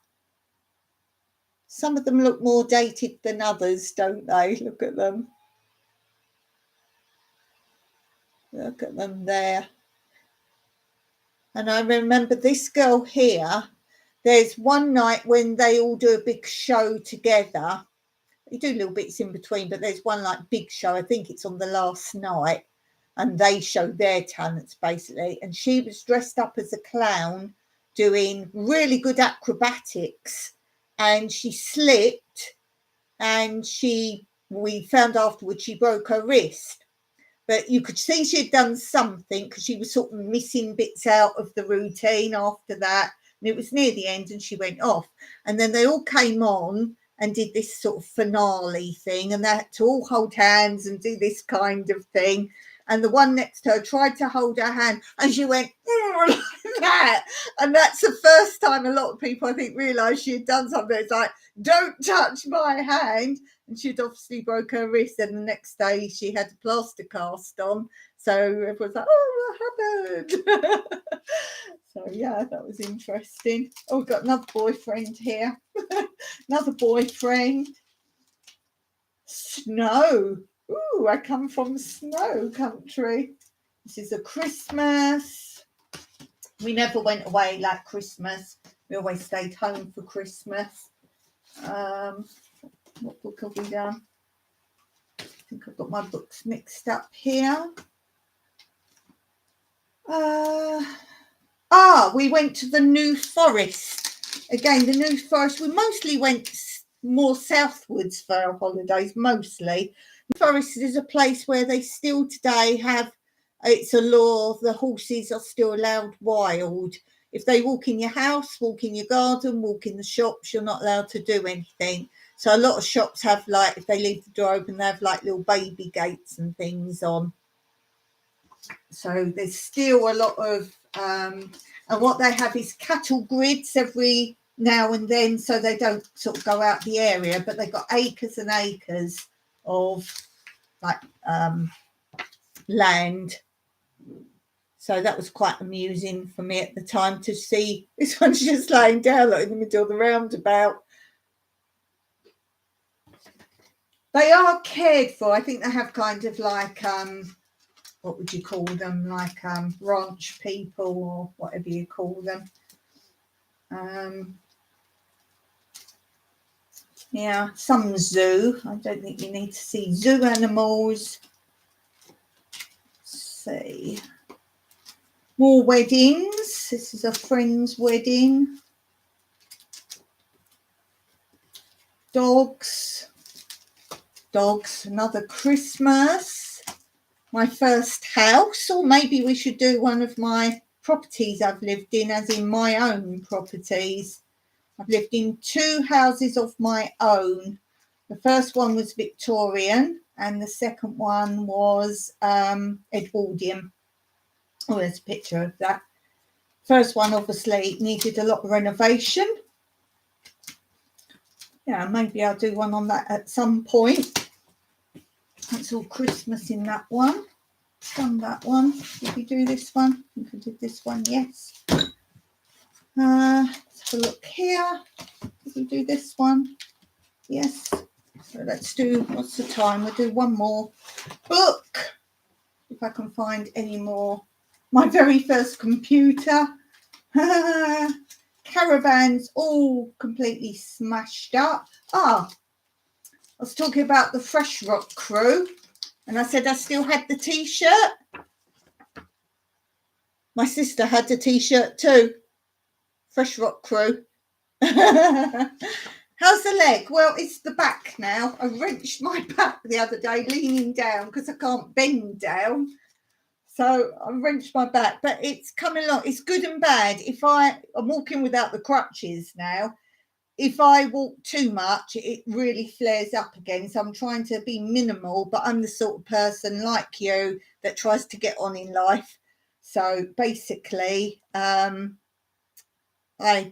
Some of them look more dated than others, don't they? Look at them. Look at them there. And I remember this girl here. There's one night when they all do a big show together. You do little bits in between, but there's one like big show. I think it's on the last night, and they show their talents basically. And she was dressed up as a clown doing really good acrobatics, and she slipped, and we found afterwards she broke her wrist. But you could see she'd done something because she was sort of missing bits out of the routine after that. And it was near the end and she went off. And then they all came on and did this sort of finale thing. And they had to all hold hands and do this kind of thing. And the one next to her tried to hold her hand and she went like that. And that's the first time a lot of people, I think, realised she had done something. It's like, don't touch my hand. And she'd obviously broke her wrist, and the next day she had a plaster cast on. So everyone's like, oh, what happened? So, yeah, that was interesting. Oh, we've got another boyfriend here. Another boyfriend. Snow. Ooh, I come from snow country. This is a Christmas. We never went away like Christmas. We always stayed home for Christmas. What book have we done? I think I've got my books mixed up here. We went to the New Forest. Again, the New Forest. We mostly went more southwards for our holidays, mostly. New Forest is a place where they still today have, it's a law, the horses are still allowed wild. If they walk in your house, walk in your garden, walk in the shops, you're not allowed to do anything. So a lot of shops have, like, if they leave the door open, they have like little baby gates and things on. So there's still a lot of, and what they have is cattle grids every now and then, so they don't sort of go out the area, but they've got acres and acres of like land. So that was quite amusing for me at the time to see. This one's just laying down like in the middle of the roundabout. They are cared for. I think they have kind of like, what would you call them? Like ranch people or whatever you call them. Yeah, some zoo. I don't think you need to see zoo animals. Let's see. More weddings. This is a friend's wedding. Dogs. Another Christmas. My first house, or maybe we should do one of my properties I've lived in, as in my own properties. I've lived in 2 houses of my own. The first one was Victorian and the second one was Edwardian. Oh, there's a picture of that. First one obviously needed a lot of renovation. Yeah, maybe I'll do one on that at some point. That's all Christmas in that one. Done that one. Did we do this one? I think I did this one, yes. Let's have a look here. Did we do this one? Yes. So let's do, what's the time? We'll do one more book. If I can find any more. My very first computer. Caravans all completely smashed up. I was talking about the Fresh Rock crew, and I said I still had the t-shirt. My sister had the t-shirt too. Fresh Rock crew. How's the leg? Well, it's the back now. I wrenched my back the other day leaning down because I can't bend down. So I wrenched my back, but it's coming along. It's good and bad. I'm walking without the crutches now. If I walk too much, it really flares up again. So I'm trying to be minimal, but I'm the sort of person like you that tries to get on in life. So basically, I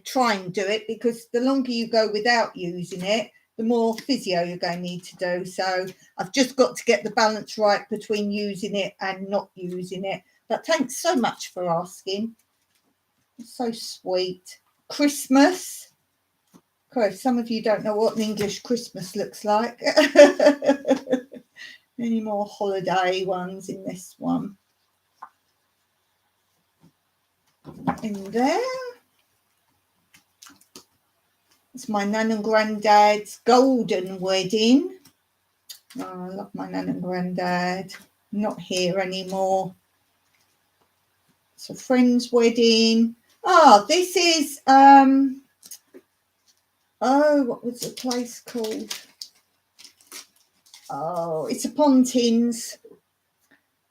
try and do it because the longer you go without using it, the more physio you're going to need to do. So I've just got to get the balance right between using it and not using it. But thanks so much for asking. It's so sweet. Christmas. Okay, some of you don't know what an English Christmas looks like. Any more holiday ones in this one? In there. It's my nan and granddad's golden wedding. Oh, I love my nan and granddad. Not here anymore. It's a friend's wedding. Oh, this is what was the place called? Oh, it's a Pontins.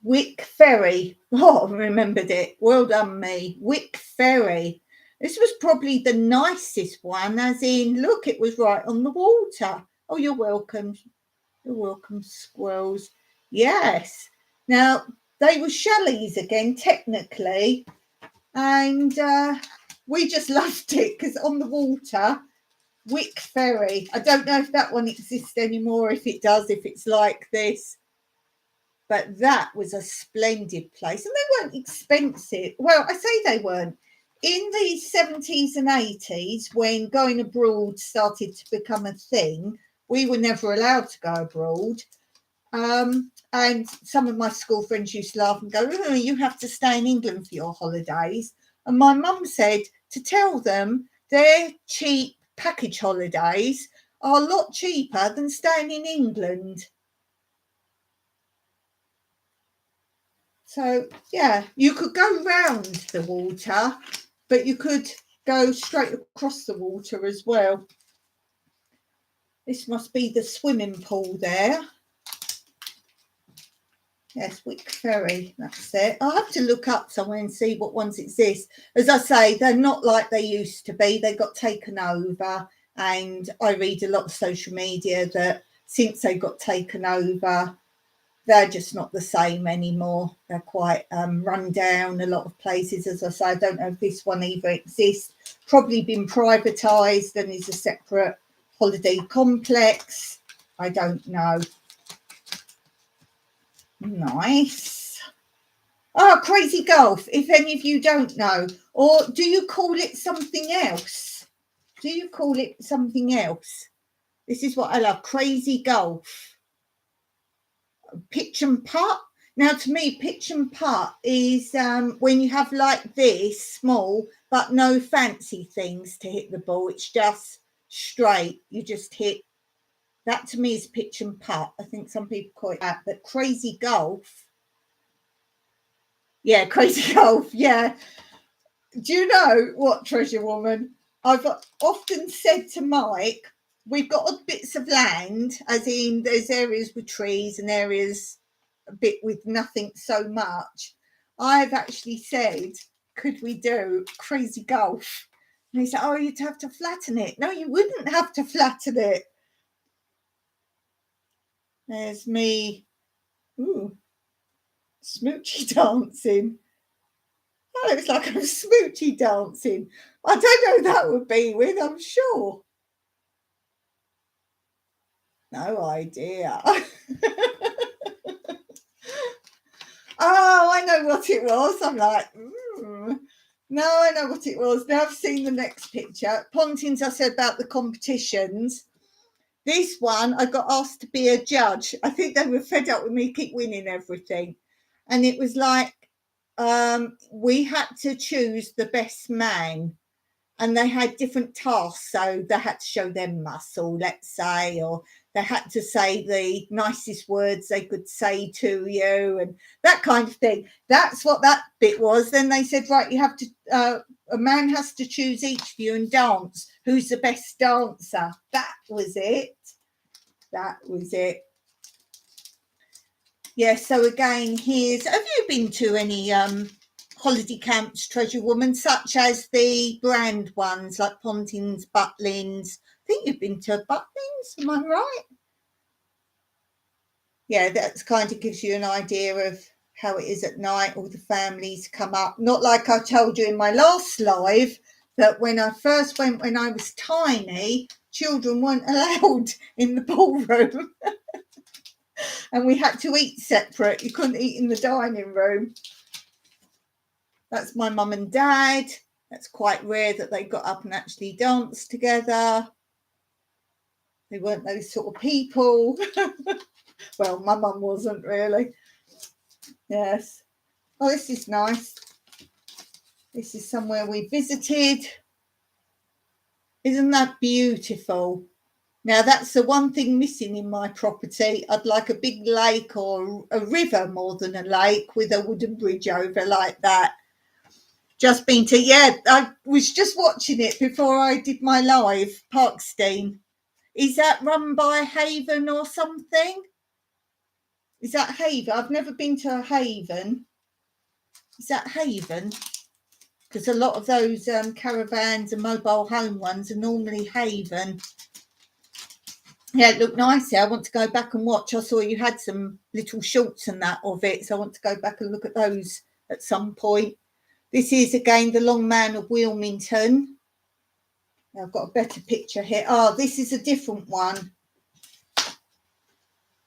Wick Ferry. Oh, I remembered it. Well done, me. Wick Ferry. This was probably the nicest one, as in, look, it was right on the water. Oh, you're welcome. You're welcome, squirrels. Yes. Now, they were chalets again, technically. And we just loved it because on the water, Wick Ferry. I don't know if that one exists anymore, if it does, if it's like this. But that was a splendid place. And they weren't expensive. Well, I say they weren't. In the 70s and 80s, when going abroad started to become a thing, we were never allowed to go abroad. And some of my school friends used to laugh and go, oh, you have to stay in England for your holidays. And my mum said to tell them their cheap package holidays are a lot cheaper than staying in England. So, yeah, you could go round the water, but you could go straight across the water as well. This must be the swimming pool there. Yes, Wick Ferry, that's it. I'll have to look up somewhere and see what ones exist. As I say, they're not like they used to be. They got taken over, and I read a lot of social media that since they got taken over, they're just not the same anymore. They're quite run down, a lot of places. As I say, I don't know if this one even exists. Probably been privatised and is a separate holiday complex. I don't know. Nice. Oh, Crazy Golf, if any of you don't know. Or do you call it something else? Do you call it something else? This is what I love, Crazy Golf. Pitch and putt. Now, to me, pitch and putt is when you have like this, small, but no fancy things to hit the ball. It's just straight. You just hit. That to me is pitch and putt. I think some people call it that. But Crazy Golf. Yeah, Crazy Golf. Yeah. Do you know what, Treasure Woman? I've often said to Mike, we've got bits of land, as in there's areas with trees and areas a bit with nothing so much. I've actually said, could we do Crazy Golf? And he said, oh, you'd have to flatten it. No, you wouldn't have to flatten it. There's me. Ooh, smoochy dancing. That looks like I'm smoochy dancing. I don't know who that would be with, I'm sure. No idea. Oh, I know what it was. I'm like, no, I know what it was. Now I've seen the next picture. Pontins, I said about the competitions. This one, I got asked to be a judge. I think they were fed up with me keep winning everything. And it was like, we had to choose the best man. And they had different tasks. So they had to show them muscle, let's say, or they had to say the nicest words they could say to you and that kind of thing. That's what that bit was. Then they said, right, you have to, a man has to choose each of you and dance. Who's the best dancer? That was it. That was it. Yeah, so again, have you been to any holiday camps, Treasure Woman, such as the brand ones like Pontins, Butlins? I think you've been to Butlins, am I right? Yeah, that kind of gives you an idea of how it is at night. All the families come up. Not like I told you in my last live that when I first went when I was tiny, children weren't allowed in the ballroom. And we had to eat separate. You couldn't eat in the dining room. That's my mum and dad. That's quite rare that they got up and actually danced together. They weren't those sort of people. Well, my mum wasn't really. Yes. Oh, this is nice. This is somewhere we visited. Isn't that beautiful? Now, that's the one thing missing in my property. I'd like a big lake or a river more than a lake with a wooden bridge over like that. Just been to, yeah, I was just watching it before I did my live, Parkstein. Is that run by Haven or something? Is that Haven? I've never been to a Haven. Is that Haven? Because a lot of those caravans and mobile home ones are normally Haven. Yeah, it looked nice here. I want to go back and watch. I saw you had some little shorts and that of it, so I want to go back and look at those at some point. This is, again, the Long Man of Wilmington. I've got a better picture here. Oh, this is a different one.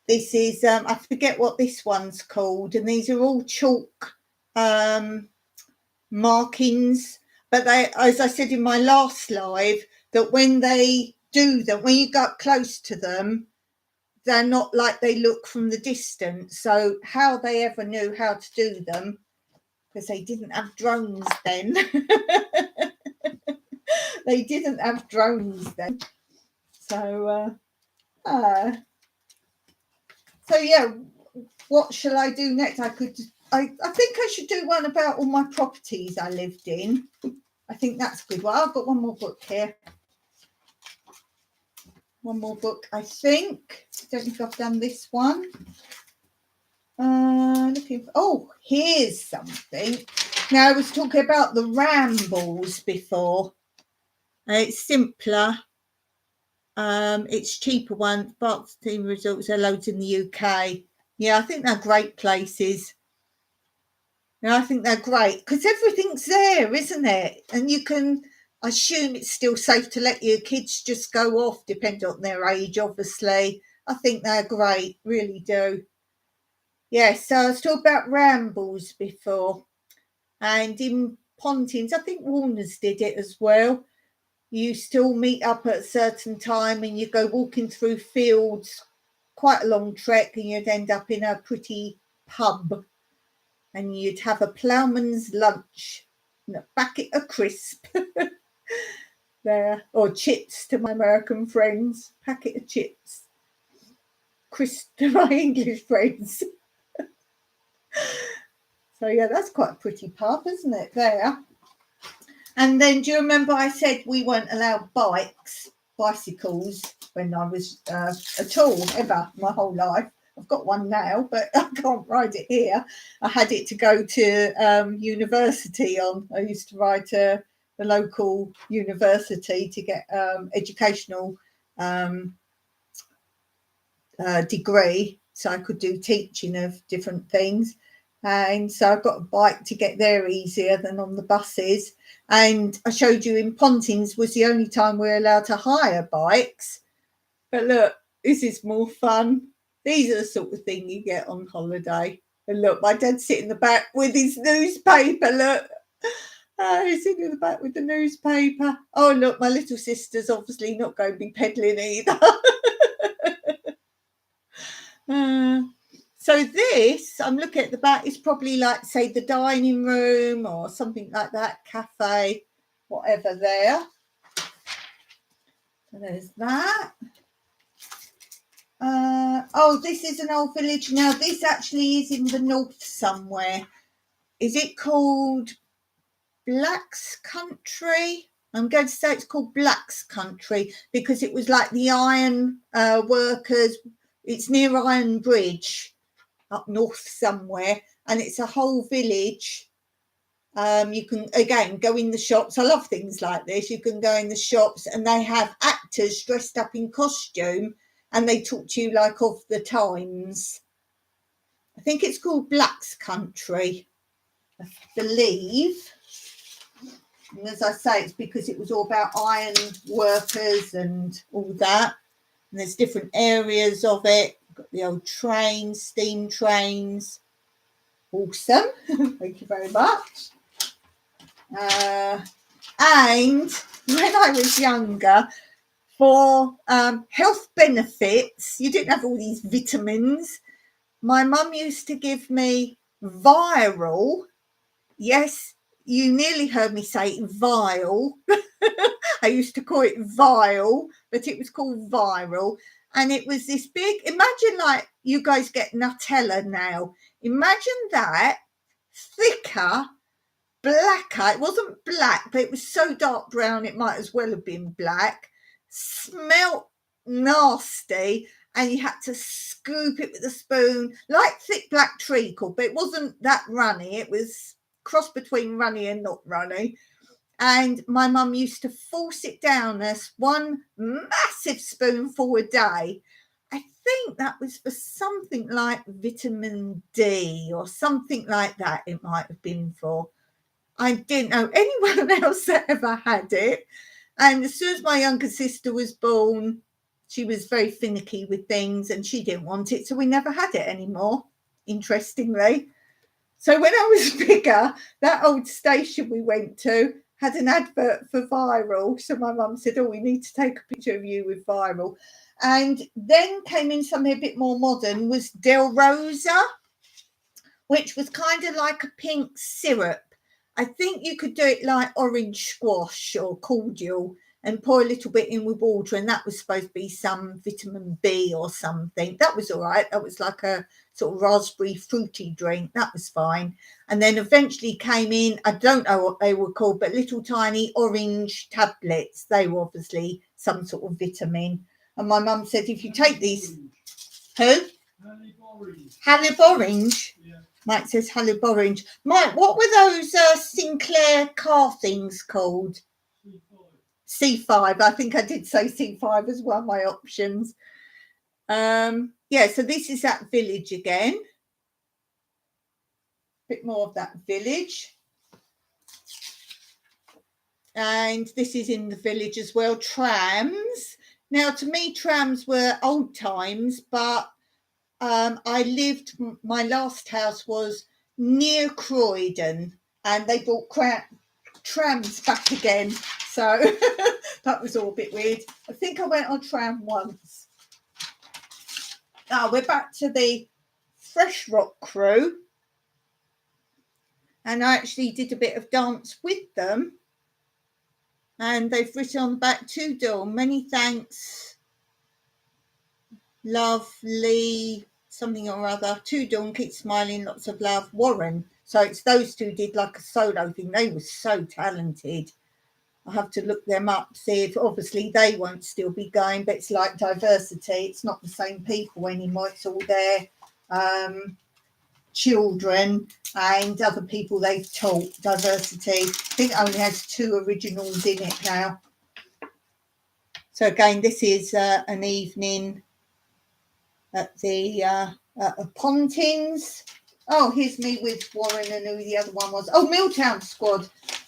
This is, I forget what this one's called, and these are all chalk markings. But they, as I said in my last live, that when they do them, when you got close to them, they're not like they look from the distance. So how they ever knew how to do them, because they didn't have drones then. They didn't have drones then. So, so yeah, what shall I do next? I think I should do one about all my properties I lived in. I think that's good. Well, I've got one more book here. One more book, I think. I don't know if I've done this one. Looking for, oh, here's something. Now, I was talking about the rambles before. It's simpler. It's cheaper one. Box team results are loads in the UK. Yeah, I think they're great places. Yeah, I think they're great because everything's there, isn't it? And you can, I assume it's still safe to let your kids just go off, depending on their age, obviously. I think they're great, really do. Yeah, so I was talking about rambles before. And in Pontins, I think Warners did it as well. You still meet up at a certain time and you go walking through fields, quite a long trek, and you'd end up in a pretty pub. And you'd have a ploughman's lunch and a packet of crisp there, or chips to my American friends, packet of chips, crisp to my English friends. So yeah, that's quite a pretty pub, isn't it, there? And then do you remember I said we weren't allowed bicycles when I was at all, ever, my whole life. I've got one now, but I can't ride it here. I had it to go to university on. I used to ride to the local university to get educational degree, so I could do teaching of different things. And so I got a bike to get there easier than on the buses. And I showed you in Pontins was the only time we were allowed to hire bikes. But look, this is more fun. These are the sort of thing you get on holiday. And look, my dad's sitting in the back with his newspaper. Look, he's sitting in the back with the newspaper. Oh, look, my little sister's obviously not going to be peddling either. So this, I'm looking at the back, is probably like, say, the dining room or something like that, cafe, whatever there. So there's that. Oh, this is an old village. Now, this actually is in the north somewhere. Is it called Black's Country? I'm going to say it's called Black's Country because it was like the iron workers. It's near Iron Bridge up north somewhere, and it's a whole village. You can, again, go in the shops. I love things like this. You can go in the shops and they have actors dressed up in costume and they talk to you like of the times. I think it's called Black's Country, I believe. And as I say, it's because it was all about iron workers and all that. And there's different areas of it. Got the old trains, steam trains. Awesome. Thank you very much. And when I was younger, for health benefits, you didn't have all these vitamins. My mum used to give me Viral. Yes, you nearly heard me say vile. I used to call it vile, but it was called viral. And it was this big, imagine like you guys get Nutella now. Imagine that, thicker, blacker. It wasn't black, but it was so dark brown it might as well have been black. Smelt nasty, and you had to scoop it with a spoon, like thick black treacle, but it wasn't that runny. It was cross between runny and not runny. And my mum used to force it down us, one massive spoonful a day. I think that was for something like vitamin D or something like that, it might have been for. I didn't know anyone else that ever had it. And as soon as my younger sister was born, she was very finicky with things and she didn't want it. So we never had it anymore, interestingly. So when I was bigger, that old station we went to had an advert for viral. So my mum said, oh, we need to take a picture of you with viral. And then came in something a bit more modern, was Del Rosa, which was kind of like a pink syrup. I think you could do it like orange squash or cordial and pour a little bit in with water, and that was supposed to be some vitamin B or something. That was all right. That was like a sort of raspberry fruity drink. That was fine. And then eventually came in, I don't know what they were called, but little tiny orange tablets. They were obviously some sort of vitamin. And my mum said, if you take these... Who? Halib Orange? Yeah. Mike says Halib Orange. Mike, what were those Sinclair car things called? C5. I think I did say C5 as one of my options. Yeah, so this is that village again. Bit more of that village. And this is in the village as well. Trams. Now, to me, trams were old times, but my last house was near Croydon, and they brought trams back again. So that was all a bit weird. I think I went on tram once. We're back to the Fresh Rock crew. And I actually did a bit of dance with them. And they've written on the back, to Dawn, many thanks, lovely, something or other. To Dawn, keep smiling, lots of love, Warren. So it's those two did like a solo thing. They were so talented. I have to look them up, see if obviously they won't still be going, but it's like diversity. It's not the same people anymore. It's all their children and other people they've taught. Diversity. I think it only has 2 originals in it now. So again, this is an evening at the Pontins. Oh, here's me with Warren and who the other one was. Oh, Milltown Squad.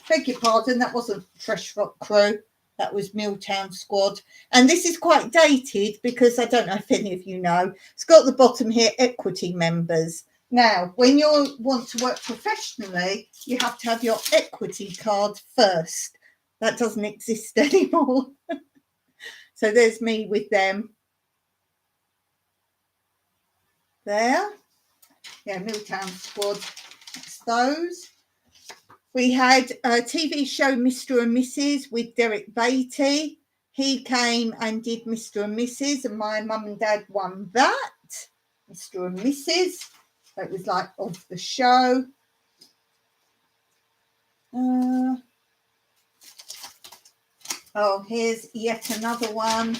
Beg your pardon, that wasn't Fresh Rock Crew. That was Milltown Squad. And this is quite dated because I don't know if any of you know. It's got at the bottom here, equity members. Now, when you want to work professionally, you have to have your equity card first. That doesn't exist anymore. So there's me with them. There. Yeah, Milltown Squad. That's those. We had a TV show, Mr. and Mrs. with Derek Beatty. He came and did Mr. and Mrs. and my mum and dad won that. Mr. and Mrs. It was like of the show. Here's yet another one.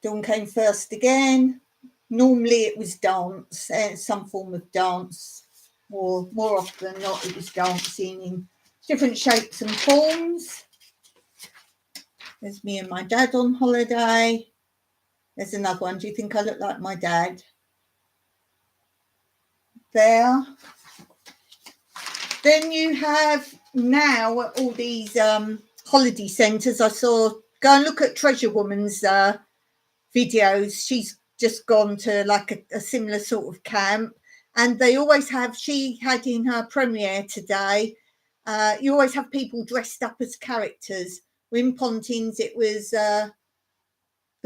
Dawn came first again. Normally it was dance, some form of dance. Or more often than not, it was dancing in different shapes and forms. There's me and my dad on holiday. There's another one. Do you think I look like my dad? There. Then you have now all these holiday centres. I saw, go and look at Treasure Woman's videos. She's just gone to like a similar sort of camp. And they always have, she had in her premiere today, you always have people dressed up as characters. In Pontins, it was the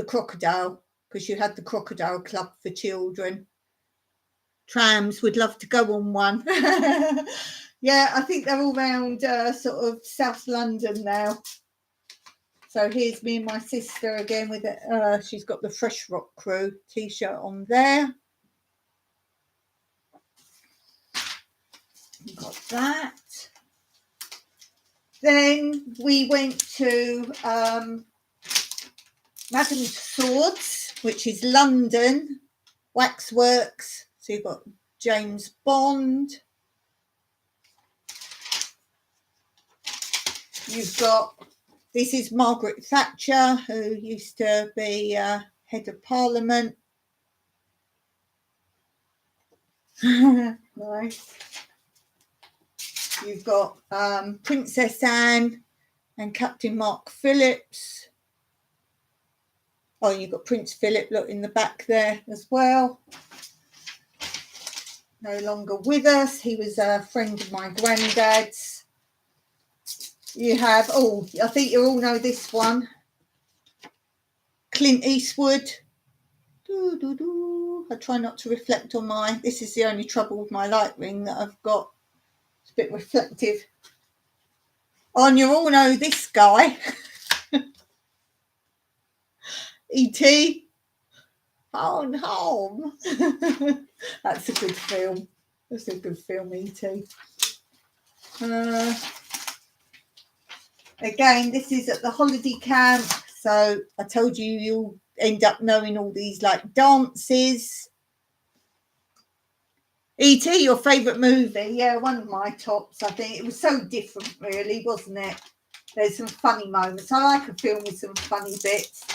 crocodile, because you had the crocodile club for children. Trams, would love to go on one. Yeah, I think they're all around sort of South London now. So here's me and my sister again with it. She's got the Fresh Rock Crew t-shirt on there. Got that. Then we went to Madame Swords, which is London Waxworks. So you've got James Bond. You've got, this is Margaret Thatcher, who used to be head of Parliament. Nice. You've got Princess Anne and Captain Mark Phillips. Oh, you've got Prince Philip, look, in the back there as well. No longer with us. He was a friend of my granddad's. You have, oh, I think you all know this one. Clint Eastwood. I try not to reflect on my, this is the only trouble with my light ring that I've got. It's a bit reflective. Oh, and you all know this guy. E.T. Phone home. That's a good film. That's a good film, E.T. Again, this is at the holiday camp. So I told you you'll end up knowing all these like dances. E.T., your favourite movie? Yeah, one of my tops, I think. It was so different, really, wasn't it? There's some funny moments. I like a film with some funny bits.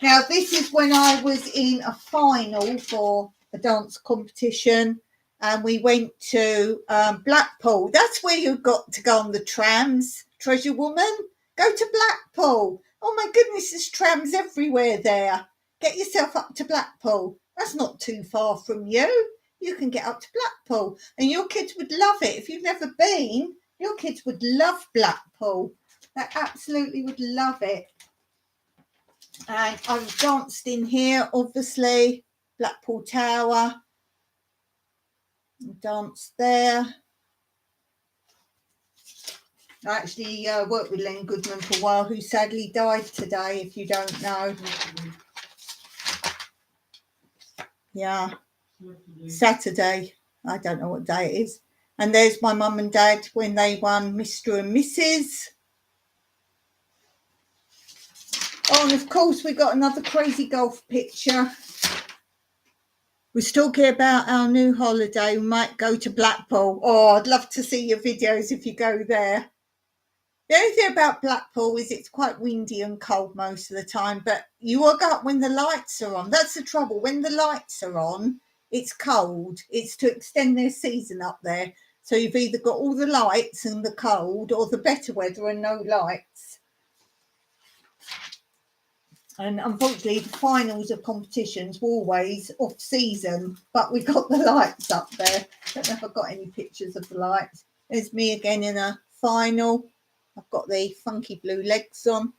Now, this is when I was in a final for a dance competition, and we went to Blackpool. That's where you've got to go on the trams, Treasure Woman. Go to Blackpool. Oh, my goodness, there's trams everywhere there. Get yourself up to Blackpool. That's not too far from you. You can get up to Blackpool, and your kids would love it. If you've never been, your kids would love Blackpool. They absolutely would love it. And I've danced in here, obviously, Blackpool Tower. Danced there. I actually worked with Len Goodman for a while, who sadly died today, if you don't know. Yeah, Saturday. I don't know what day it is. And there's my mum and dad when they won Mr. and Mrs. Oh, and of course, we got another crazy golf picture. We're talking about our new holiday. We might go to Blackpool. Oh, I'd love to see your videos if you go there. The only thing about Blackpool is it's quite windy and cold most of the time, but you will go up when the lights are on. That's the trouble. When the lights are on, it's cold. It's to extend their season up there. So you've either got all the lights and the cold, or the better weather and no lights. And unfortunately, the finals of competitions were always off season, but we got the lights up there. Don't know if I've got any pictures of the lights. There's me again in a final. I've got the funky blue legs on.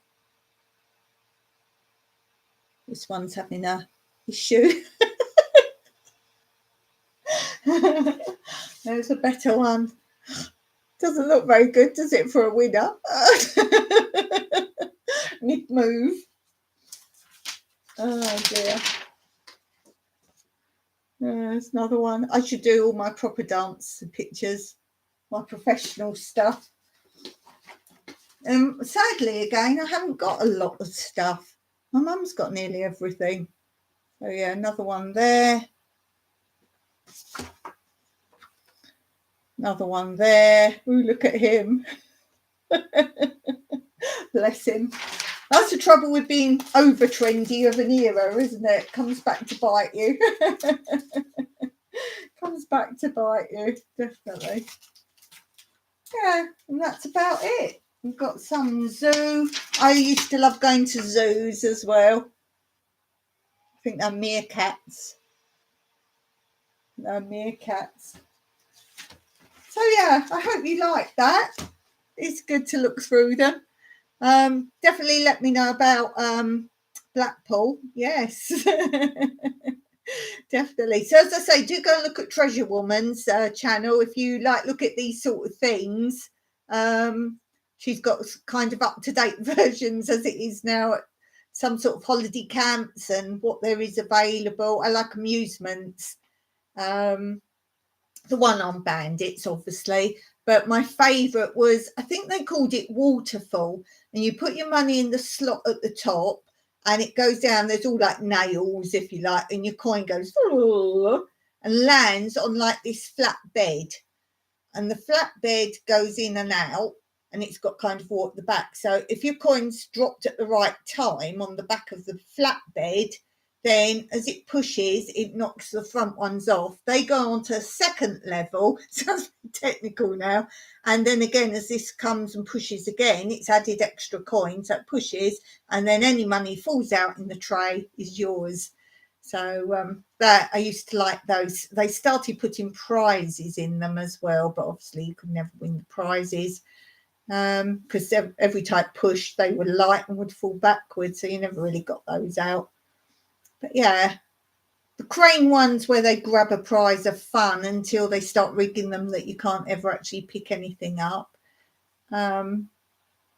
This one's having a issue. There's a better one. Doesn't look very good, does it, for a winner? Mid-move. Oh dear. There's another one. I should do all my proper dance pictures, my professional stuff. Sadly, again, I haven't got a lot of stuff. My mum's got nearly everything. So yeah, another one there. Another one there. Ooh, look at him. Bless him. That's the trouble with being over trendy of an era, isn't it? Comes back to bite you. Comes back to bite you, definitely. Yeah, and that's about it. We've got some zoo. I used to love going to zoos as well. I think they're meerkats. They're meerkats. So yeah, I hope you like that. It's good to look through them. Definitely let me know about Blackpool. Yes. Definitely. So as I say, do go and look at Treasure Woman's channel if you look at these sort of things. She's got kind of up-to-date versions as it is now at some sort of holiday camps and what there is available. I like amusements. The one on Bandits, obviously, but my favourite was, I think they called it Waterfall, and you put your money in the slot at the top and it goes down. There's all like nails, if you like, and your coin goes and lands on like this flat bed, and the flat bed goes in and out, and it's got kind of water at the back. So if your coin's dropped at the right time on the back of the flat bed, then as it pushes, it knocks the front ones off. They go on to a second level. Sounds technical now. And then again, as this comes and pushes again, it's added extra coins. So it pushes, and then any money falls out in the tray is yours. So that I used to like those. They started putting prizes in them as well, but obviously you could never win the prizes because every time push they were light and would fall backwards, so you never really got those out. But yeah, the crane ones where they grab a prize are fun until they start rigging them that you can't ever actually pick anything up. But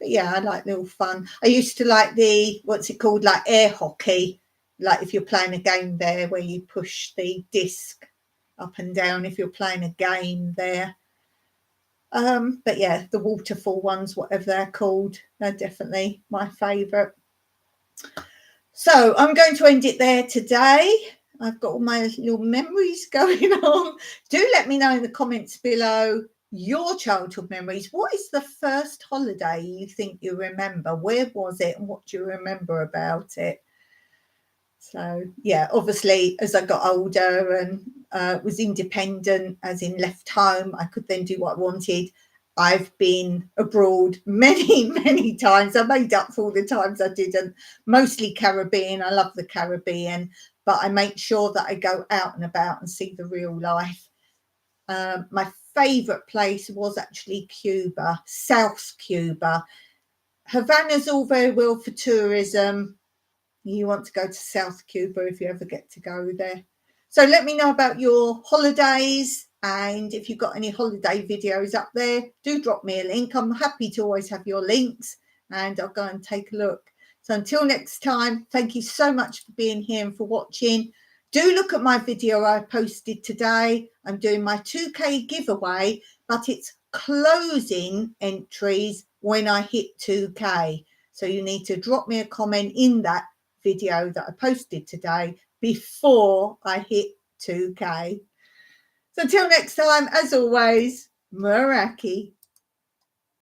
yeah, I like little fun. I used to like the, what's it called, like air hockey, like if you're playing a game there where you push the disc up and down if you're playing a game there. But yeah, the waterfall ones, whatever they're called, they're definitely my favourite. So I'm going to end it there today. I've got all my little memories going on. Do let me know in the comments below your childhood memories. What is the first holiday you think you remember? Where was it and what do you remember about it? So yeah, obviously as I got older and was independent, as in left home, I could then do what I wanted. I've been abroad many, many times. I made up for all the times I didn't. Mostly Caribbean. I love the Caribbean, but I make sure that I go out and about and see the real life. My favourite place was actually Cuba, South Cuba. Havana's all very well for tourism. You want to go to South Cuba if you ever get to go there. So let me know about your holidays, and if you've got any holiday videos up there, do drop me a link. I'm happy to always have your links and I'll go and take a look. So until next time, thank you so much for being here and for watching. Do look at my video I posted today. I'm doing my 2K giveaway, but it's closing entries when I hit 2K. So you need to drop me a comment in that video that I posted today before I hit 2K. So until next time, as always, Meraki.